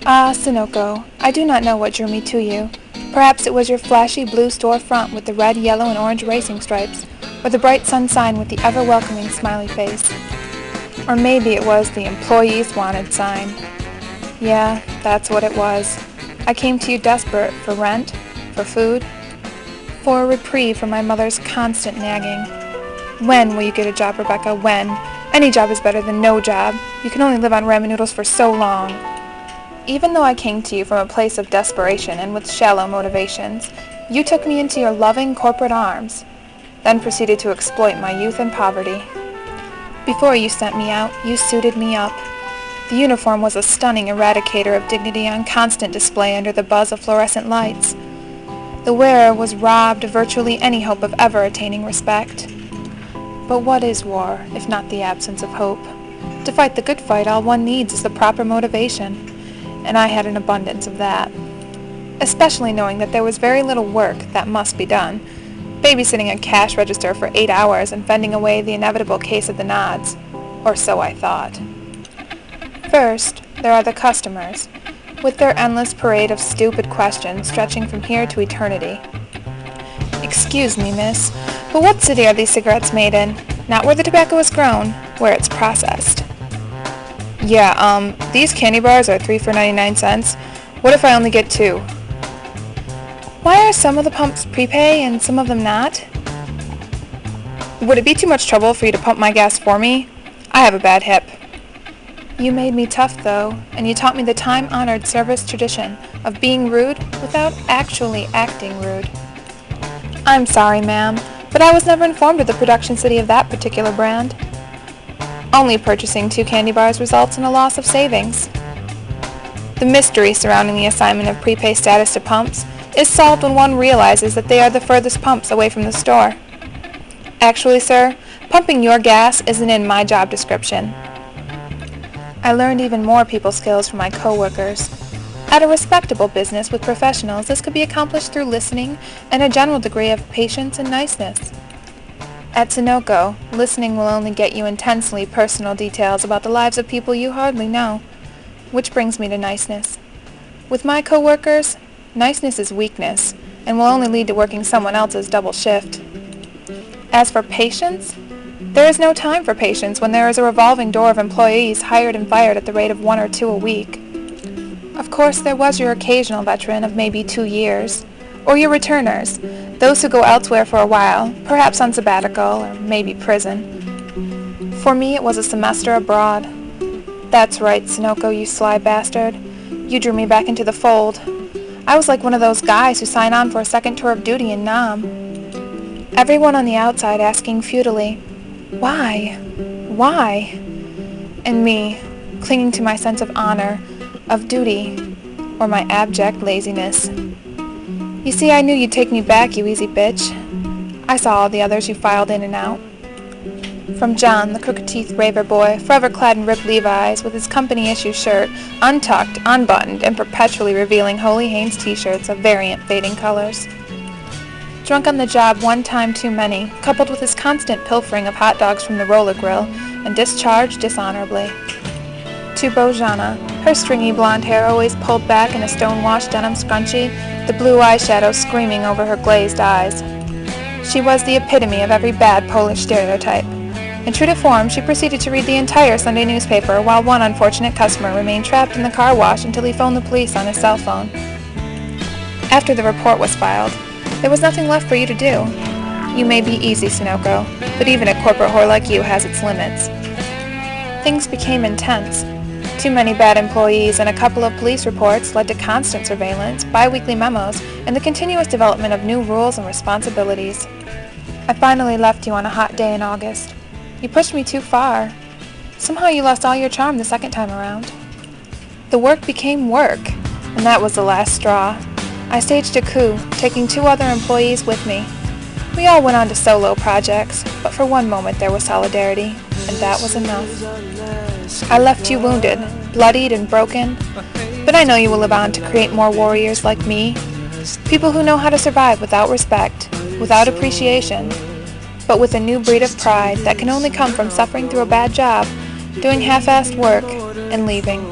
Ah, Sunoco, I do not know what drew me to you. Perhaps it was your flashy blue store front with the red, yellow, and orange racing stripes, or the bright sun sign with the ever-welcoming smiley face. Or maybe it was the Employees Wanted sign. Yeah, that's what it was. I came to you desperate for rent, for food, for a reprieve from my mother's constant nagging. When will you get a job, Rebecca? When? Any job is better than no job. You can only live on ramen noodles for so long. Even though I came to you from a place of desperation and with shallow motivations, you took me into your loving corporate arms, then proceeded to exploit my youth and poverty. Before you sent me out, you suited me up. The uniform was a stunning eradicator of dignity on constant display under the buzz of fluorescent lights. The wearer was robbed of virtually any hope of ever attaining respect. But what is war, if not the absence of hope? To fight the good fight, all one needs is the proper motivation, and I had an abundance of that. Especially knowing that there was very little work that must be done, babysitting a cash register for 8 hours and fending away the inevitable case of the nods, or so I thought. First, there are the customers, with their endless parade of stupid questions stretching from here to eternity. Excuse me, miss, but what city are these cigarettes made in? Not where the tobacco is grown, where it's processed. Yeah, these candy bars are 3 for 99 cents. What if I only get 2? Why are some of the pumps prepay and some of them not? Would it be too much trouble for you to pump my gas for me? I have a bad hip. You made me tough, though, and you taught me the time-honored service tradition of being rude without actually acting rude. I'm sorry, ma'am, but I was never informed of the production city of that particular brand. Only purchasing 2 candy bars results in a loss of savings. The mystery surrounding the assignment of prepay status to pumps is solved when one realizes that they are the furthest pumps away from the store. Actually, sir, pumping your gas isn't in my job description. I learned even more people skills from my co-workers. At a respectable business with professionals, this could be accomplished through listening and a general degree of patience and niceness. At Sunoco, listening will only get you intensely personal details about the lives of people you hardly know, which brings me to niceness. With my co-workers, niceness is weakness, and will only lead to working someone else's double shift. As for patience, there is no time for patience when there is a revolving door of employees hired and fired at the rate of 1 or 2 a week. Of course, there was your occasional veteran of maybe 2 years, or your returners, those who go elsewhere for a while, perhaps on sabbatical, or maybe prison. For me, it was a semester abroad. That's right, Sunoco, you sly bastard. You drew me back into the fold. I was like one of those guys who sign on for a second tour of duty in Nam. Everyone on the outside asking futilely, why? Why? And me, clinging to my sense of honor, of duty, or my abject laziness. You see, I knew you'd take me back, you easy bitch. I saw all the others who filed in and out. From John, the crooked-teethed raver boy, forever clad in ripped Levi's, with his company-issue shirt, untucked, unbuttoned, and perpetually revealing Holy Hanes t-shirts of variant fading colors. Drunk on the job one time too many, coupled with his constant pilfering of hot dogs from the roller grill, and discharged dishonorably. To Bojana, her stringy blonde hair always pulled back in a stone-washed denim scrunchie, the blue eyeshadow screaming over her glazed eyes. She was the epitome of every bad Polish stereotype. And true to form, she proceeded to read the entire Sunday newspaper while one unfortunate customer remained trapped in the car wash until he phoned the police on his cell phone. After the report was filed, there was nothing left for you to do. You may be easy, Sunoco, but even a corporate whore like you has its limits. Things became intense. Too many bad employees and a couple of police reports led to constant surveillance, bi-weekly memos, and the continuous development of new rules and responsibilities. I finally left you on a hot day in August. You pushed me too far. Somehow you lost all your charm the second time around. The work became work, and that was the last straw. I staged a coup, taking 2 other employees with me. We all went on to solo projects, but for one moment there was solidarity, and that was enough. I left you wounded, bloodied and broken, but I know you will live on to create more warriors like me, people who know how to survive without respect, without appreciation, but with a new breed of pride that can only come from suffering through a bad job, doing half-assed work, and leaving.